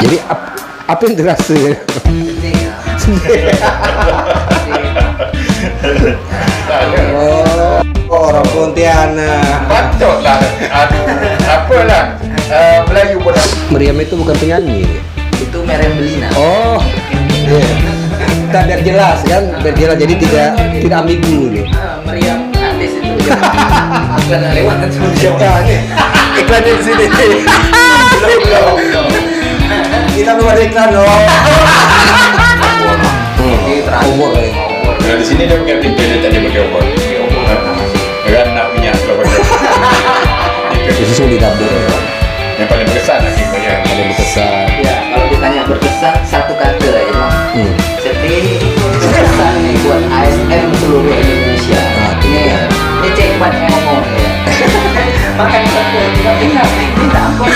Jadi apa yang terasa? Oh, orang Pontianak. Patutlah. Aduh, apalah. Melayu pun. Meriam itu bukan penyanyi. Itu Meriam Belina. Oh, iya. Kita biar jelas kan, biar jelas jadi tidak ambigu nih. Meriam artis itu. Bukan lewat kan sebelum siapa. Iklan di sini. Belum. Kita belum ada iklan dong. Ini terakhir. Umur ya. Nah, di sini dia pakai tipe, dia tak ada pakai obor. Kan nak punya kalau pakai obor. Khususnya di dapur ya. Yang paling berkesan lah kita ya. Ada berkesan. Ya, kalau ditanya berkesan satu kata aja bang. Sedih berkesan nih buat ASN seluruh Indonesia. Ini cepat ngomong ya. Makan satu, tapi ngapain minta ampun.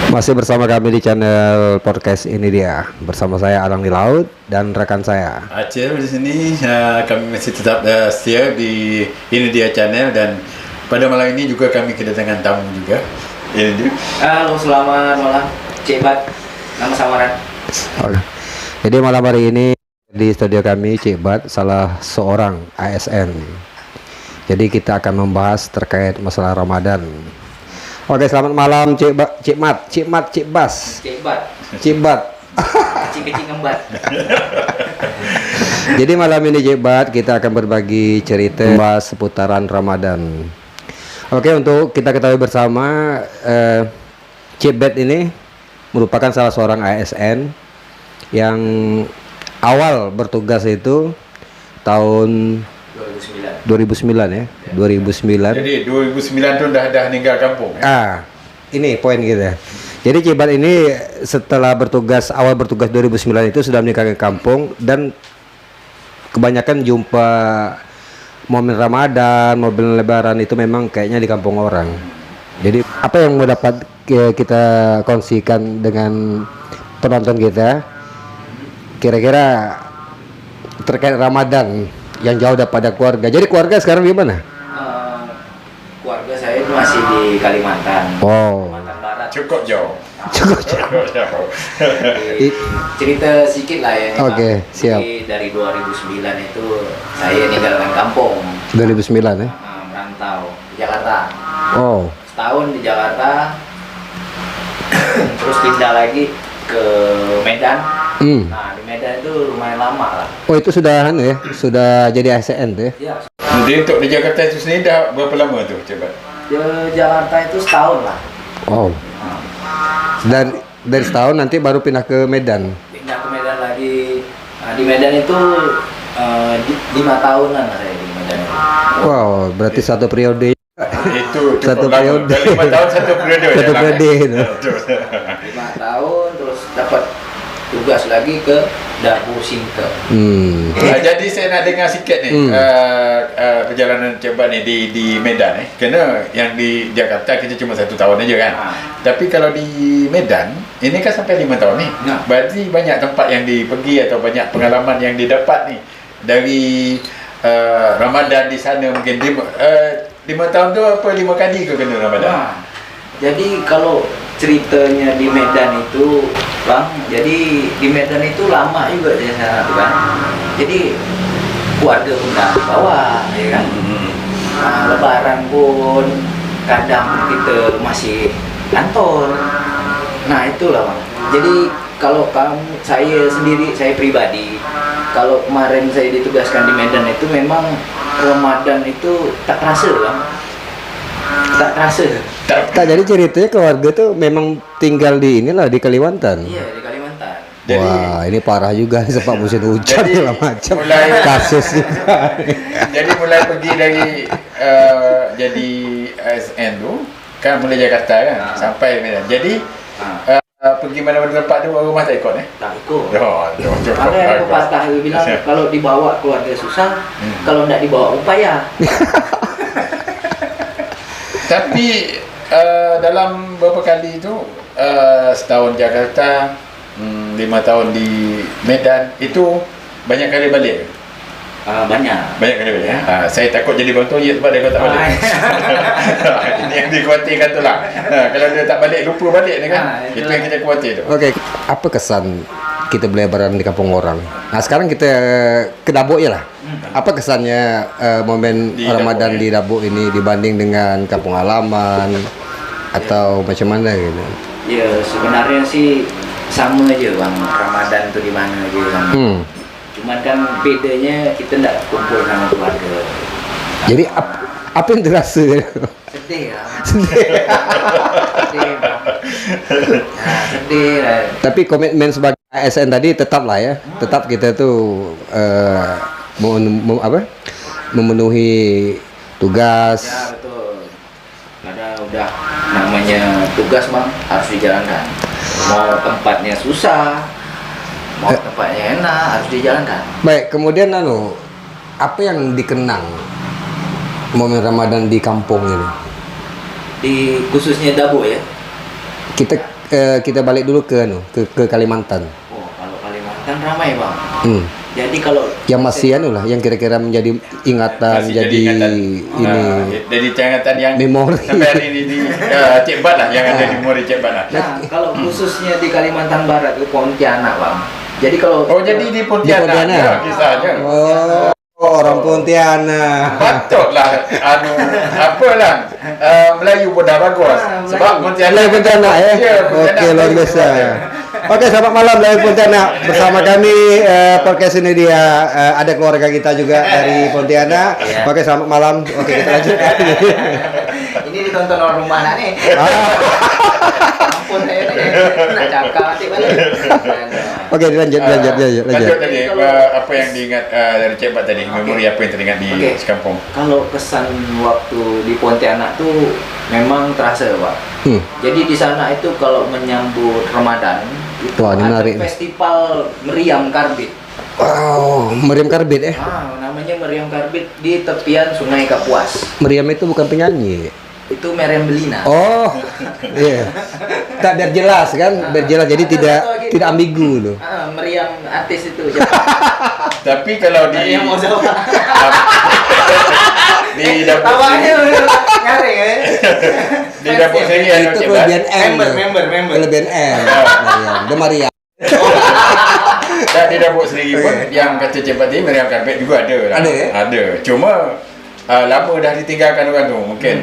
Masih bersama kami di channel podcast ini dia. Bersama saya Alang di Laut dan rekan saya. Aceh di sini kami masih tetap setia di ini dia channel, dan pada malam ini juga kami kedatangan tamu juga. Ini dia. Halo, selamat malam. Cik Bat, nama samaran. Oke. Jadi malam hari ini di studio kami Cik Bat, salah seorang ASN. Jadi kita akan membahas terkait masalah Ramadan. Oke, selamat malam Cik Mat, Cik Bas, Cik Bat, Cik Bat. kecil-kecil ngembat. Jadi malam ini Cik Bat kita akan berbagi cerita bahas seputaran Ramadan. Oke, untuk kita ketahui bersama, Cik Bat ini merupakan salah seorang ASN yang awal bertugas itu tahun 2009 ya. 2009. Jadi 2009 tu dah meninggal kampung. Ini poin kita. Jadi Cibat ini setelah awal bertugas 2009 itu sudah meninggalkan kampung, dan kebanyakan jumpa momen Ramadan, momen Lebaran itu memang kayaknya di kampung orang. Jadi apa yang mau dapat kita kongsikan dengan penonton kita kira-kira terkait Ramadan yang jauh daripada keluarga. Jadi keluarga sekarang di mana? Keluarga saya itu masih di Kalimantan. Oh. Kalimantan Barat. Cukup jauh. Cukup jauh. Cerita sedikit lah ya. Oke, siap. Jadi dari 2009 itu saya ninggalkan kampung. 2009 ya? Merantau di Jakarta. Oh. Setahun di Jakarta. Terus pindah lagi ke Medan. Nah, di Medan itu lumayan lama lah. Oh, itu sudah sudah jadi ASN tuh ya? Ya, Jadi untuk di Jakarta itu sendiri dah berapa lama tu coba? di Jakarta itu setahun lah. Oh. Dari setahun nanti baru pindah ke Medan. Pindah ke Medan lagi. Nah, di Medan itu 5 tahunan lah saya di Medan. Wow, berarti satu periode. Itu Satu cukup lama. periode. 5 tahun satu periode. Satu ya, periode kan? itu. 5 tahun terus dapat tugas lagi ke Dabu Singke. Jadi saya nak dengar sikit ni perjalanan coba ni di Medan Kerana yang di Jakarta kita cuma 1 tahun aja kan. Tapi kalau di Medan ini kan sampai 5 tahun ni. Berarti banyak tempat yang dipergi atau banyak pengalaman yang didapat ni dari Ramadan di sana. Mungkin 5 tahun tu apa 5 kali ke kena Ramadan? Jadi kalau ceritanya di Medan itu bang, jadi di Medan itu lama juga di sana tuh kan. Jadi keluarga pun dah bawa, ya kan. Nah, Lebaran pun kadang kita masih kantor. Nah itulah bang. Jadi kalau saya sendiri, saya pribadi, kalau kemarin saya ditugaskan di Medan itu memang Ramadan itu tak terasa bang. Tak terasa. Tak, jadi ceritanya keluarga tuh memang tinggal di inilah di Kalimantan. Iya, di Kalimantan. Wah, ini parah juga nih sempat musim hujan Jadi, segala macam. mulai- Kasus juga. Jadi mulai pergi dari jadi ASN tu kan, mulai Jakarta kan sampai Medan. Jadi pergi mana-mana tempat tu rumah tak ikut Tak ikut. cukup Ada bagus. pepatah dia bilang kalau dibawa keluarga susah, kalau tidak dibawa upaya. Tapi dalam beberapa kali itu setahun Jakarta, 5 tahun di Medan, itu banyak kali balik. Banyak. Banyak kali ya. Saya takut jadi bang toyet sebab dia kau tak balik. Ini yang dikhawatirkan tu lah. Kalau dia tak balik, lupa balik ni kan. Itu yang kita khawatir tu. Oke, apa kesan kita belebaran di kampung orang? Nah, sekarang kita ke Dabuk ya lah. Apa kesannya momen Di Ramadan Dabuk, di Dabuk ini dibanding dengan kampung halaman atau macam mana gitu? Ya sebenarnya sih sama aja bang, Ramadan tuh di mana aja sama. Cuman kan bedanya kita nggak kumpul sama keluarga. Jadi apa yang terasa? Sedih lah. Sedih bang. Nah, sedih lah. Tapi komitmen sebagai ASN tadi tetap lah ya, tetap kita tuh memenuhi tugas. Ya betul. Karena udah namanya tugas bang harus dijalankan. Mau tempatnya susah, mau tempatnya enak harus dijalankan. Baik, kemudian apa yang dikenang momen Ramadan di kampung ini? Di khususnya Dabuk ya. Kita balik dulu ke Kalimantan. Oh kalau Kalimantan ramai bang. Jadi kalau Yang masih yang kira-kira menjadi ingatan, Masih jadi ingatan. ini Jadi ingatan yang memori. sampai hari ini Cik Bat lah yang ada di memori Cik Bat lah. nah, kalau khususnya di Kalimantan Barat itu Pontianak bang. Jadi kalau Jadi di Pontianak, Di Pontianak. ya, kisahnya. Orang Pontianak. Patutlah apalah Melayu pun dah bagus. Sebab Pontianak. Melayu Pontianak ya. Ya, Pontianak Oke, luar Melayu biasa. Pontianak. Oke, selamat malam Melayu Pontianak. Bersama kami podcast ini dia ada keluarga kita juga dari Pontianak. Iya. Oke, selamat malam. Oke, kita lanjutkan. ini ditonton orang rumah nak nih. Ampun saya nih. Nak cakap nanti balik. Oke, lanjut. Lanjut tadi Kalau- apa yang diingat dari Cik Bat tadi, memori apa yang teringat di Oke. sekampung. Kalau kesan waktu di Pontianak tuh memang terasa pak. Jadi di sana itu kalau menyambut Ramadan itu Wah, ini ada menarik nih. festival meriam karbit. Wow, Meriam Karbit ya. Namanya meriam karbit di tepian Sungai Kapuas. Meriam itu bukan penyanyi. Itu meriam belina. Oh, iya. Tak biar jelas kan, biar jelas. Jadi tidak ambigu loh. Meriam artis itu. Tapi kalau di Meriam Ozawa. di dapur Tawanya sini, nyaring ya. di dapur sini ada Itu Cik Bat. kelebihan M. Member. Kelebihan M. Meriam. The Maria. Dan di dapur sendiri pun yang kata Cik Bat tadi meriam karpet juga ada lah. Ada, ya? Ada. Cuma lama dah ditinggalkan orang tu. Mungkin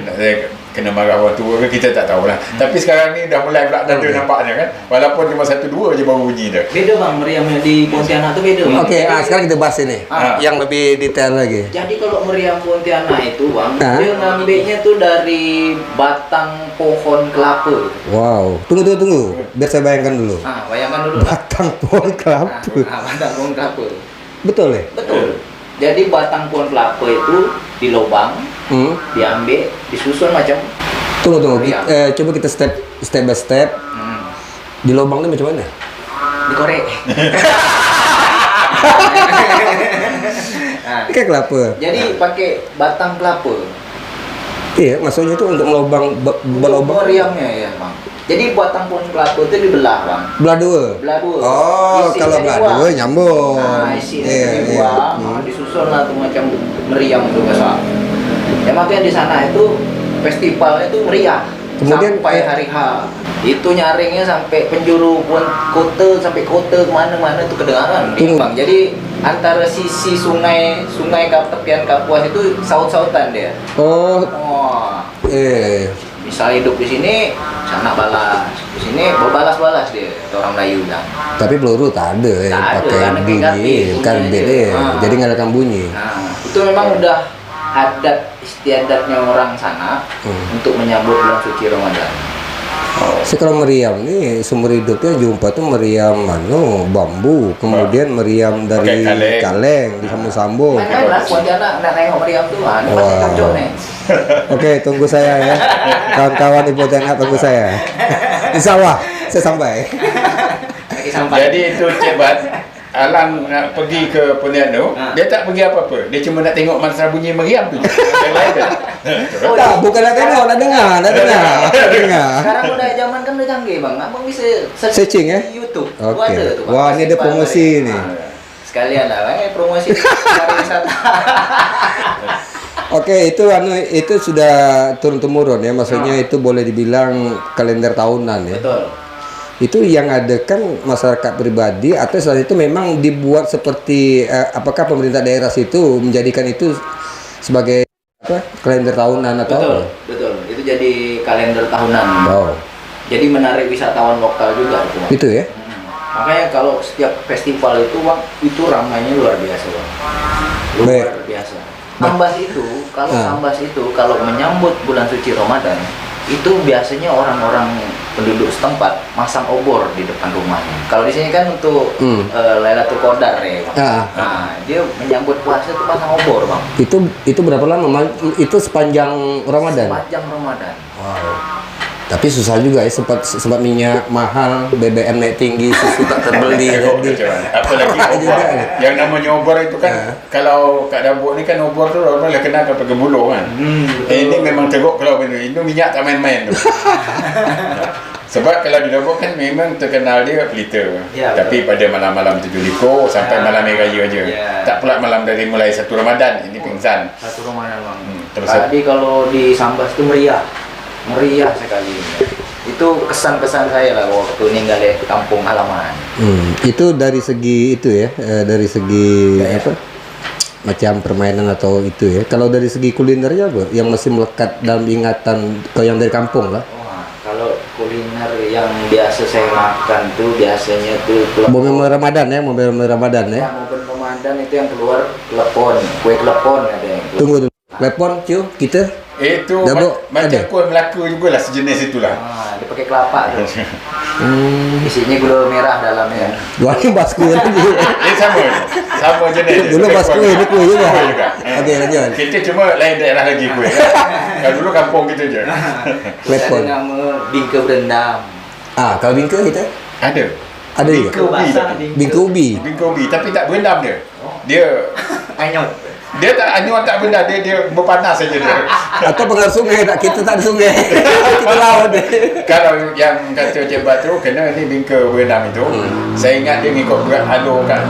kena marah orang tua ke kita tak tahulah. Tapi sekarang ni dah mulai pula ada nampaknya kan. Walaupun cuma 1-2 je baru bunyi dah. Beda bang, meriamnya di Pontianak tuh beda. Bang. Oke, sekarang kita bahas ini. Ah. Yang lebih detail lagi. Jadi kalau meriam Pontianak itu bang, Ah. dia ngambilnya tuh dari batang pohon kelapa. Wow. Tunggu. Biar saya bayangkan dulu. Bayangkan dulu. Batang pohon kelapa. Batang pohon kelapa. Betul ya? Betul. Jadi batang pohon kelapa itu dilobang, diambil, disusun macam. Tunggu. Meriam. Coba kita step by step. Di lubang itu macam mana? Dikorek. Nah, Kayak kelapa. jadi pakai batang kelapa. Iya, maksudnya itu untuk melobang Untuk meriamnya ya bang. Jadi batang pohon kelapa itu dibelah bang. belah dua. Belah dua. Oh, Isinya kalau belah dibuang. dua nyambung. Nah, isinya Iya. dibuang, disusun lah tuh macam meriam itu biasa. Ya makanya di sana itu festivalnya itu meriah. Kemudian, sampai hari H. Itu nyaringnya sampai penjuru kota sampai kota kemana-mana itu kedengaran. Tunggu. Bang. Jadi antara sisi sungai tepian Kapuas itu saut-sautan dia. Oh, Wah. Misal hidup di sini, sana balas. Di sini balas-balas dia, kata orang Melayu bilang. tapi peluru tak ada ya, Tak ada, pakai karena bunyi, karbit, karbit bunyi ya. aja. Jadi nggak ada bunyi. Nah, itu memang udah adat istiadatnya orang sana untuk menyambut bulan suci Ramadan. Saya kalau meriam ini sumber hidupnya jumpa tuh meriam bambu, kemudian meriam dari Pakai kaleng. disambung-sambung. Main-main lah, Pontianak nak tengok meriam tuh, ini pasti Wah. kacau nih. Oke, tunggu saya ya. Kawan-kawan di Pontianak tunggu saya. Insya Allah, saya sampai. Lagi sampai. Jadi itu Cik Bat Alang nak pergi ke Pontianak, dia tak pergi apa-apa. Dia cuma nak tengok masa bunyi meriam tu. Yang lain dah. Tak, bukan nak tengok, nak dengar. Sekarang udah zaman kan udah canggih bang, abang bisa Searching, ya? di YouTube. Oke. Ada tuh, Bang, Wah, ini ada festival promosi meriam. nih. sekalian lah, promosi pariwisata. Oke, itu sudah turun temurun ya, maksudnya itu boleh dibilang kalender tahunan ya. Betul. Itu yang ada kan masyarakat pribadi atau saat itu memang dibuat seperti apakah pemerintah daerah situ menjadikan itu sebagai apa kalender tahunan atau Betul, apa? betul. Itu jadi kalender tahunan. Wow. Jadi menarik wisatawan lokal juga itu, Bang. Itu ya. Makanya kalau setiap festival itu, Bang, itu ramainya luar biasa, Bang. Luar biasa. Sambas itu, kalau menyambut bulan suci Ramadan, itu biasanya orang-orang penduduk setempat masang obor di depan rumahnya. Kalau di sini kan untuk Lailatul Qadar ya, Bang. Nah, dia menyambut puasa itu pasang obor, Bang. Itu berapa lama? Itu sepanjang Ramadan. Sepanjang Ramadan. Wow. Tapi susah juga ya, sempat minyak mahal, BBM naik tinggi, susu tak terbeli. Apalagi obor. Yang namanya obor itu kan kalau kat dapur ni kan obor tu orang lah kenal pakai buluh kan. Ini memang teruk kalau ini minyak tak main-main tu. Sebab kalau di dapur kan memang terkenal dia pelita. Ya, tapi pada malam-malam 7 liko sampai malam raya aja. Tak pula malam dari mulai 1 Ramadan ini pingsan. 1 Ramadan, Bang. Terus Tadi kalau di Sambas itu meriah sekali. Itu kesan-kesan saya lah waktu ninggalin kampung halaman. Itu dari segi itu ya, dari segi apa? Macam permainan atau itu ya. Kalau dari segi kulinernya apa? Yang masih melekat dalam ingatan kalau yang dari kampung lah. Wah, kalau kuliner yang biasa saya makan tuh biasanya tuh Momen Ramadan ya, momen Ramadan ya. momen Ramadan itu yang keluar klepon, kue klepon ada yang itu. Tunggu. Klepon, cuy, kita itu Dabuk, macam ada? kuih Melaka jugalah sejenis itulah. Dia pakai kelapa tuh. Isinya gula merah dalamnya. Dua ni bas kuih lagi. Sama jenis. Dulu bas kuih, ini kuih juga. Kuih juga. Okey, lanjut. Kita cuma lain daerah lagi kuih. Kalau dulu kampung kita je. Klepon. Ada nama bingka berendam. Kalau bingka kita Ada. ada juga. Bingka ubi tapi. Bingka ubi. Bingka ubi tapi tak berendam dia. Dia tak anyuan tak benda dia berpanas saja dia. Atau pengaruh sungai tak, kita tak ada sungai. Kita laut. Kalau yang kata Cik Bat tu kena ni bingka berendam itu. Saya ingat dia ngikut berat alur kan.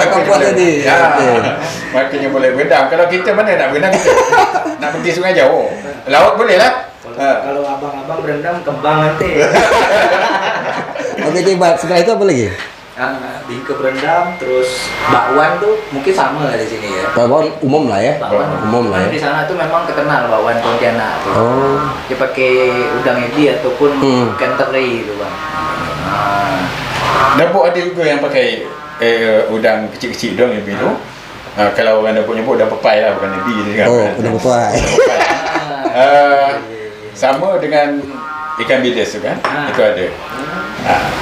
Kampung tadi. Kampung tadi. Makanya boleh berendam. Kalau kita mana nak berendam kita? Nak pergi sungai jauh. Laut boleh lah. Kalau abang-abang berendam kembang nanti. Okey, Cik Bat, setelah itu apa lagi? Bingka berendam, terus bakwan tuh mungkin sama di sini ya. Bakwan umum lah ya. Umum lah ya. Di sana tuh memang terkenal bakwan Pontianak tuh. Oh. Dia pakai udang ebi ataupun ikan teri itu, Bang. Dapur ada juga yang pakai udang kecil-kecil dong ebi tu. Kalau orang dapur nyebut udang pepai lah, bukan ebi je kan. Udang pepai. Sama dengan ikan bilis tu kan. Itu ada.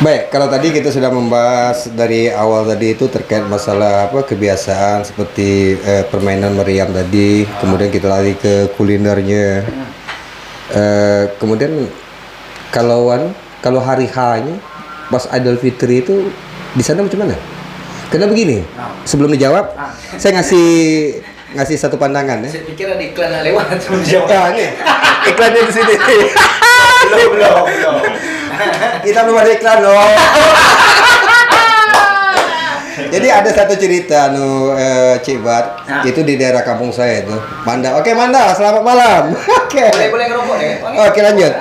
Baik, kalau tadi kita sudah membahas dari awal tadi itu terkait masalah apa kebiasaan seperti permainan meriam tadi, kemudian kita lari ke kulinernya. Kemudian kalau hari H-nya pas Idul Fitri itu di sana macam mana? Karena begini, sebelum dijawab, saya ngasih satu pandangan ya. Saya pikir ada iklan yang lewat sebelum dijawab. Nih, iklannya di sini. belum. Kita belum ada iklan loh. Jadi ada satu cerita Cik Bat, itu di daerah kampung saya itu. Manda. Oke, Manda, selamat malam. Oke. Boleh ngerokok ya? Oke, lanjut.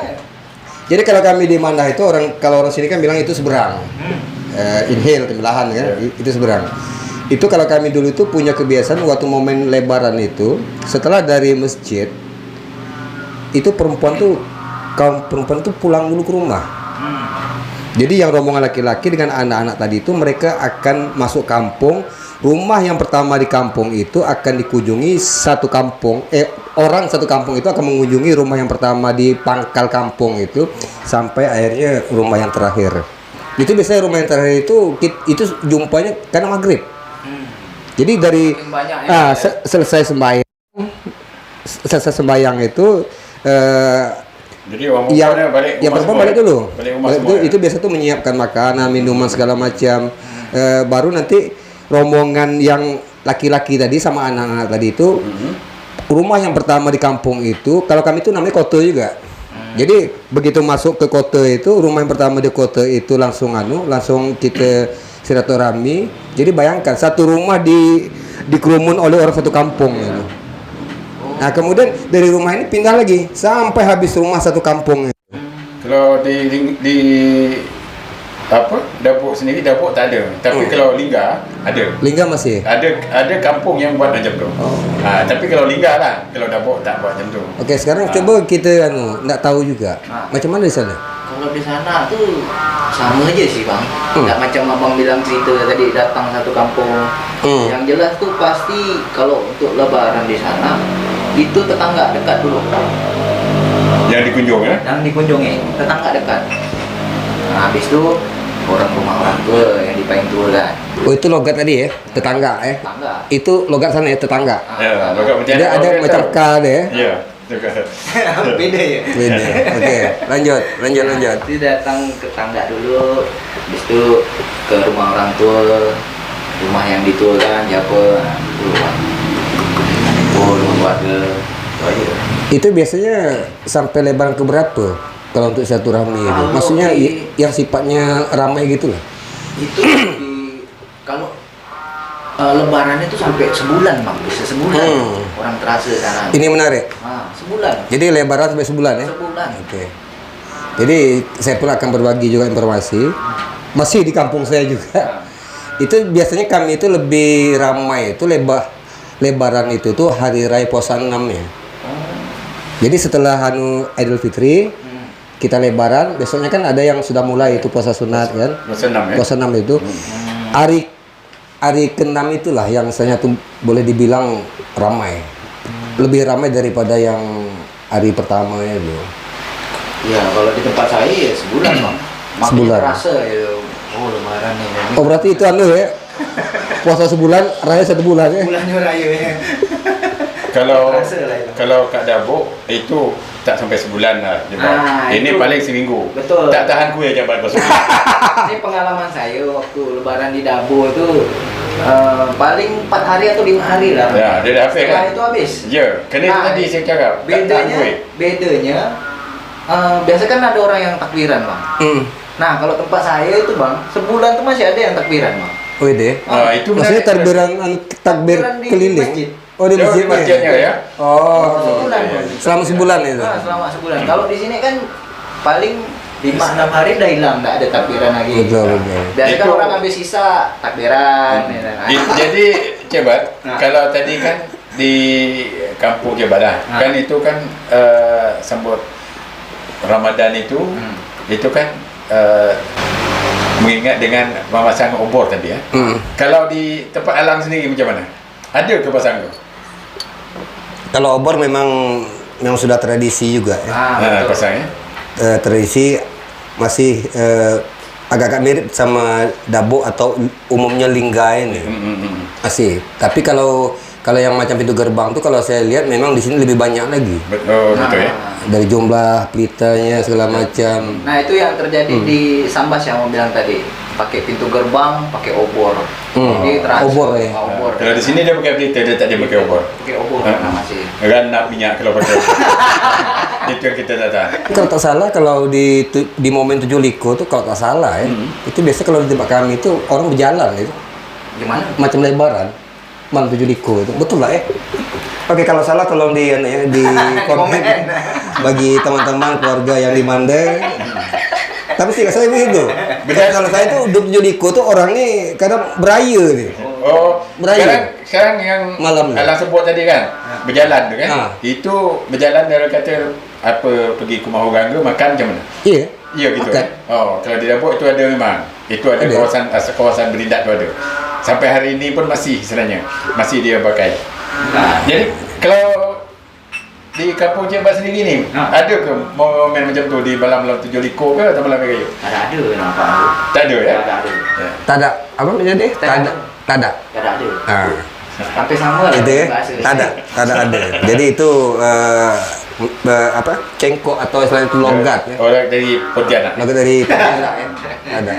Jadi kalau kami di Manda itu kalau orang sini kan bilang itu seberang. Inhale tembelahan ya, itu seberang. Itu kalau kami dulu itu punya kebiasaan waktu momen lebaran itu, setelah dari masjid itu kaum perempuan tuh pulang dulu ke rumah. Jadi yang rombongan laki-laki dengan anak-anak tadi itu mereka akan masuk kampung. Rumah yang pertama di kampung itu akan dikunjungi satu kampung. Orang satu kampung itu akan mengunjungi rumah yang pertama di pangkal kampung itu sampai akhirnya rumah yang terakhir. Itu biasanya rumah yang terakhir itu jumpanya karena maghrib. Jadi dari selesai sembahyang itu jadi yang perempuan balik dulu. Itu biasa tuh menyiapkan makanan, minuman segala macam. Baru nanti rombongan yang laki-laki tadi sama anak-anak tadi itu rumah yang pertama di kampung itu, kalau kami itu namanya koto juga. Jadi begitu masuk ke kota itu, rumah yang pertama di kota itu langsung kita silaturahmi. Jadi bayangkan satu rumah dikerumun oleh orang satu kampung gitu. Nah kemudian dari rumah ini pindah lagi sampai habis rumah satu kampung. Kalau di apa dapur sendiri dapur tak ada, tapi kalau Lingga ada. Lingga masih. Ada kampung yang buat macam tu. Tapi kalau Lingga lah, kalau dapur tak buat macam tu. Oke, sekarang coba kita nak tahu juga macam mana di sana. Kalau di sana tuh sama aja sih bang. Nggak macam abang bilang cerita tadi datang satu kampung. Yang jelas tuh pasti kalau untuk lebaran di sana itu tetangga dekat dulu. Yang dikunjung ya? Yang dikunjungi tetangga dekat. Nah, habis itu orang rumah orang tua yang dipaling tua kan. Oh itu logat tadi ya, tetangga ya. Tetangga. Itu logat sana ya, tetangga. Ya, logat macam Jadi ada macam K deh ya. Ya, dekat. Beda ya. Beda. Oke, lanjut. Jadi datang ke tetangga dulu, habis itu ke rumah orang tua, rumah yang dituakan siapa, itu rumah keluarga, itu aja. Itu biasanya sampai lebaran ke berapa? Kalau untuk silaturahmi itu, maksudnya yang sifatnya ramai gitu lah. Itu kalau lebaran itu sampai sebulan bang, bisa sebulan orang terasa sana. Ini menarik. Sebulan. Jadi lebaran sampai sebulan ya? Sebulan. Oke. Jadi saya pun akan berbagi juga informasi. Masih di kampung saya juga. Itu biasanya kami itu lebih ramai itu lebaran itu tuh hari raya puasa 6 ya. Jadi setelah Idul Fitri kita lebaran, besoknya kan ada yang sudah mulai itu puasa sunat kan. Puasa 6 ya. Puasa 6 itu. Hari ke-6 itulah yang misalnya tuh boleh dibilang ramai. Lebih ramai daripada yang hari pertama itu. Ya kalau di tempat saya ya sebulan bang. Makin Sebulan. terasa ya. Oh lebaran nih. Oh berarti itu ya. Puasa sebulan, raya 1 bulan ya. Bulannya raya ya. Kalau Kak Dabuk itu tak sampai sebulan lah. Ini itu. paling seminggu. Betul. Tak tahan kuih jabat basuh. Ini pengalaman saya waktu lebaran di Dabo itu paling 4 hari atau 5 hari lah. Ya, dia dah hafal Setelah kan? itu habis. Ya, kena itu tadi saya cakap. Tak tahan kuih. Bedanya biasa kan ada orang yang takbiran bang. Nah kalau tempat saya itu bang, sebulan tuh masih ada yang takbiran bang. Oh ide. Itu Maksudnya takbir di keliling. masjid. Oh di Di masjidnya. masjidnya ya. Oh. Sebulan bang. Selama sebulan itu. Selama sebulan. Kalau di sini kan paling 5-6 hari udah hilang, nggak ada takbiran lagi. Betul. Biasanya kan Itu- orang habis sisa takbiran. ya kan. Jadi Cebat, Nah. kalau tadi kan di kampung Cebat lah, kan itu kan sambut Ramadan itu, itu kan mengingat dengan memasang obor tadi ya. Kalau di tempat Alang sendiri macam mana? Ada ke pasang tu? Kalau obor memang sudah tradisi juga ya. Betul. Pasang ya. Tradisi masih agak-agak mirip sama Dabo atau umumnya Lingga ini. Masih. Tapi kalau yang macam pintu gerbang tuh kalau saya lihat memang di sini lebih banyak lagi. Betul ya. Dari jumlah pelitanya segala macam. Nah itu yang terjadi di Sambas yang mau bilang tadi, pakai pintu gerbang, pakai obor. Jadi terasa Obor ya. Obor. Kalau di sini dia pakai pelita, dia tak ada pakai obor. Pakai obor masih. Ranap minyak kalau pakai obor. Itu yang kita tak tahu. Kalau tak salah kalau di momen 7 Liko tuh kalau tak salah ya, itu biasa kalau di tempat kami itu orang berjalan itu. Gimana? Macam lebaran. Malam 7 Liko itu. Betul lah ya. Oke, kalau salah tolong di komen bagi teman-teman keluarga yang di Mandai. Tapi sih saya begitu. Kalau saya tuh 7 Liko tuh orangnya kadang beraya nih. Oh, Beraya. sekarang yang Malam ni. Alang sebut tadi kan, berjalan tu kan. Ha. Itu berjalan dia kata apa pergi ke Mahogangga makan macam mana? Iya. Ya gitu. Makan. Oh, kalau di Dapur itu ada memang. Itu ada Ada. kawasan berindak tu ada. Sampai hari ini pun masih sebenarnya. Masih dia pakai. Jadi kalau di kampung Cebat sendiri ni, ada ke momen macam tu di malam-malam 7 Liko ke atau malam kayu? Ada nampak. Tak ada ya? Ada. Ya. Tak ada. Apa menjadi? Tak ada. Tak ada. Ada. Ah. Sampai sama lah. Itu ya? bahasa. Tak ada. Jadi itu apa? Cengkok atau istilahnya itu logat ya. Orang dari Pontianak. Logat dari Pontianak ya. Ada.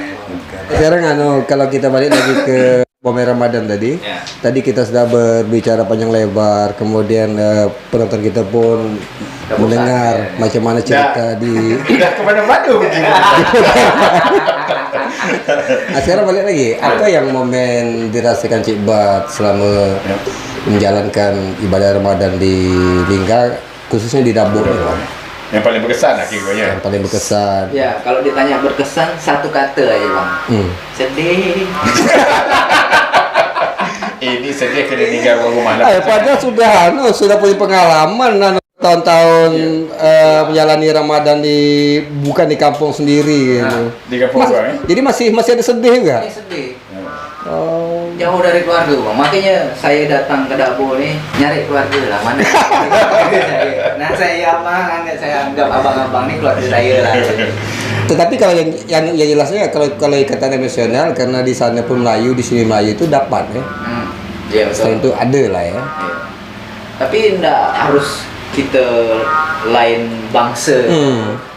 Sekarang kalau kita balik lagi ke Momen Ramadan tadi. Ya. Tadi kita sudah berbicara panjang lebar, kemudian penonton kita pun Dah mendengar bosan, ya. macam mana cerita di Dah ke mana-mana begini. Nah, sekarang balik lagi, apa yang momen dirasakan Cik Bat selama menjalankan ibadah Ramadan di Lingga, khususnya di Dabuk nih, Bang? Yang paling berkesan lah kira-kira. Yang paling berkesan. Ya, kalau ditanya berkesan, satu kata aja bang. Sedih. Ini sedih kena tinggal rumah lah. Padahal sudah punya pengalaman tahun-tahun menjalani Ramadan bukan di kampung sendiri gitu. Di kampung orang Jadi masih ada sedih juga? Ini sedih. Oh. Jauh dari keluarga bang. Makanya saya datang ke Dabo nih nyari keluarga lah mana. Nah saya anggap abang-abang nih keluarga saya lah. Tetapi kalau yang jelasnya kalau ikatan emosional karena di sana pun Melayu, di sini Melayu itu dapat ya. Iya Selain itu betul. ada lah ya. Iya. Tapi enggak harus kita lain bangsa.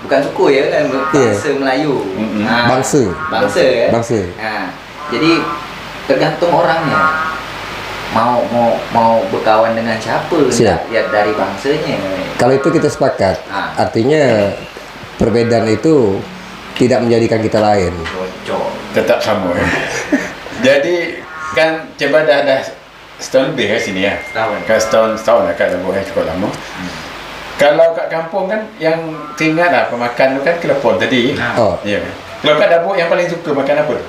Bukan suku ya kan, bangsa Melayu. Bangsa ya. Bangsa. Nah, jadi tergantung orangnya. Mau berkawan dengan siapa, Siap. lihat dari bangsanya. Kalau itu kita sepakat. Artinya perbedaan itu tidak menjadikan kita lain. Cocok. tetap sama ya. Jadi kan coba dah setahun lebih kat sini ya. Setahun. Setahun lah kat Dabuk cukup lama. Kalau kat kampung kan yang teringat lah pemakan tu kan kelepon tadi. Oh. Ya. Kalau kat Dabuk yang paling suka makan apa tu?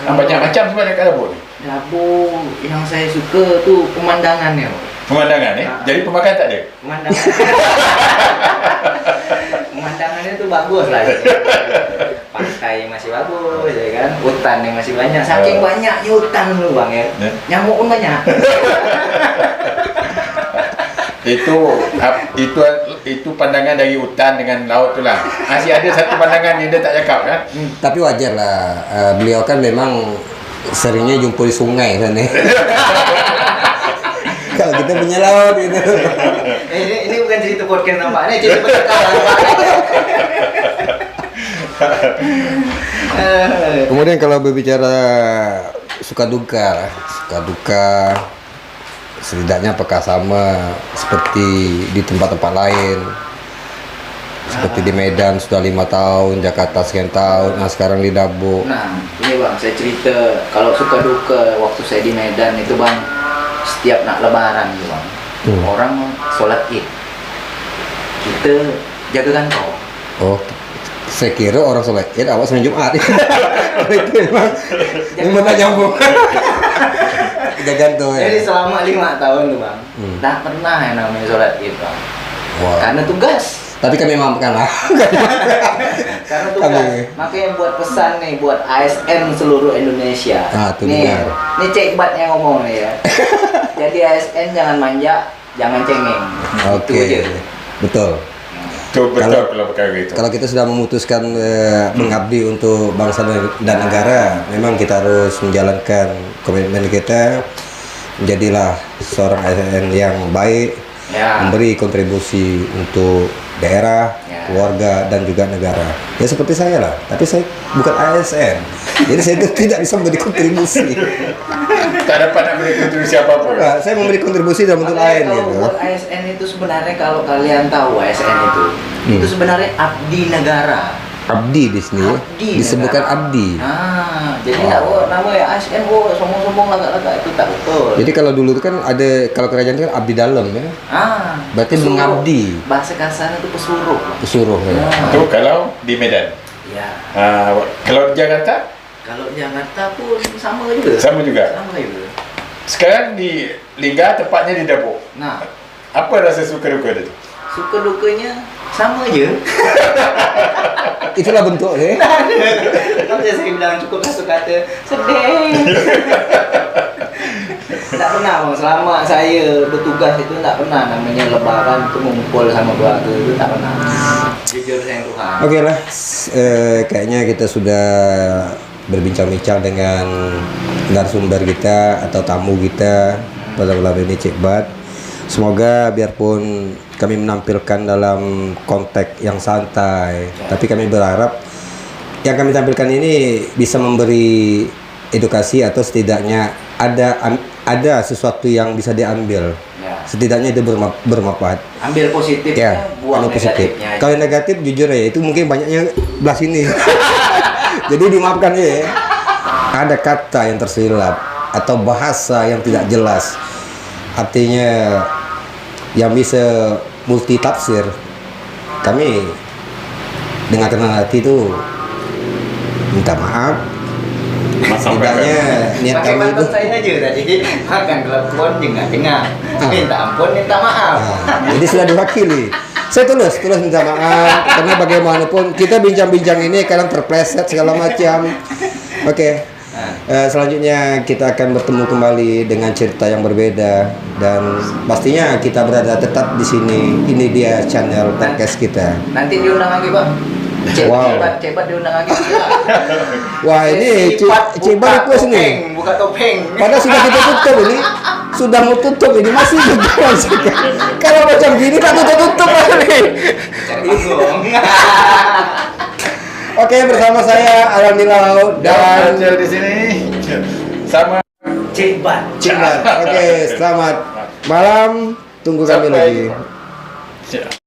Banyak macam sebenarnya kat Dabuk ni. Dabuk yang saya suka tu pemandangannya. Pemandangan Jadi pemakan tak ada. Pemandangannya tu bagus lah. Pantai masih bagus ya kan. Hutan yang masih banyak. Saking banyaknya hutan dulu bang ya. Nyamuk pun banyak. itu pandangan dari hutan dengan laut tu lah. Masih ada satu pandangan yang dia tak cakap kan. Tapi wajar lah, beliau kan memang seringnya jumpa di sungai kan ya. Kalau kita punya laut gitu. Ini bukan cerita podcast nampak, ini cerita percakapan. Kemudian kalau berbicara suka duka, setidaknya apakah sama seperti di tempat-tempat lain? Seperti di Medan sudah 5 tahun, Jakarta sekian tahun, nah sekarang di Dabuk. Nah, ini bang, saya cerita kalau suka duka waktu saya di Medan itu bang, setiap nak lebaran gitu bang, orang sholat id, kita jaga kantong. Oh, saya kira orang sholat id awak Senin Jumat. Itu memang tak nyambung. Jaga tuh ya. Jadi selama 5 tahun tuh bang, tak pernah yang namanya sholat id bang. Wow. Karena tugas. Tapi kami maafkan lah. Karena tugas. Makanya buat pesan nih buat ASN seluruh Indonesia. Itu nih, benar. Ini Cik Bat yang ngomong nih ya. Jadi ASN jangan manja, jangan cengeng. Oke. Itu aja. Betul. Itu betul kalau perkara itu. Kalau kita sudah memutuskan mengabdi untuk bangsa dan negara, memang kita harus menjalankan komitmen kita. Menjadilah seorang ASN yang baik, memberi kontribusi untuk daerah, keluarga, dan juga negara. Ya seperti saya lah, tapi saya bukan ASN, jadi saya tidak bisa memberi kontribusi. Tak dapat nak beri kontribusi apa-apa. Nah, saya memberi kontribusi dalam bentuk lain Kalau gitu. buat ASN itu sebenarnya kalau kalian tahu ASN itu sebenarnya abdi negara. Abdi di sini disebutkan negara. abdi. Jadi nama ya ASN sombong-sombong lagak-lagak itu tak betul. Jadi kalau dulu itu kan ada, kalau kerajaan itu kan abdi dalam ya. Berarti pesuruh. mengabdi. Bahasa kasarnya itu pesuruh. Pesuruh ya. Itu kalau di Medan. Ya. Kalau di Jakarta Kalau Jakarta pun sama juga. sama juga. Sama juga. Sekarang di Lingga tepatnya di Dabuk. Nah, Apa rasa suka duka dia tu? suka dukanya sama aja. Itulah bentuk ya. Makanya saya bilang cukup satu kata sedih. Tak pernah bang, selama saya bertugas itu tak pernah namanya lebaran itu mengumpul sama keluarga itu tak pernah. Jujur saya Tuhan. Oke lah, kayaknya kita sudah berbincang-bincang dengan narasumber kita atau tamu kita pada malam ini, Cik Bat. Semoga biarpun kami menampilkan dalam konteks yang santai, tapi kami berharap yang kami tampilkan ini bisa memberi edukasi atau setidaknya ada sesuatu yang bisa diambil. Ya. Setidaknya itu bermanfaat. Ambil positifnya, buang ambil positif. negatifnya. Kalau negatif jujur ya itu mungkin banyaknya belah sini. Jadi dimaafkan ya. Ada kata yang tersilap atau bahasa yang tidak jelas. Artinya yang bisa multi tafsir. Kami dengan tenang hati itu minta maaf. Setidaknya niat Pakai kami itu. mantap saya aja tadi. Makan telepon dengar. Minta ampun, minta maaf. Jadi sudah diwakili. Saya tulus minta maaf karena bagaimanapun kita bincang-bincang ini kadang terpleset segala macam. Oke. Selanjutnya kita akan bertemu kembali dengan cerita yang berbeda dan pastinya kita berada tetap di sini. Ini dia channel podcast kita. Nanti diundang lagi, Pak. Wow. Cepat diundang lagi. Wah ini Cibat request nih. Buka topeng. Padahal sudah kita tutup ini, sudah mau tutup ini masih berjalan saja. Kalau macam gini tak tutup lagi. Cari panggung. Oke, bersama saya Alan Nilau dan Acel di sini sama Cibat. Cibat. Oke, selamat malam. Tunggu kami lagi. Sampai-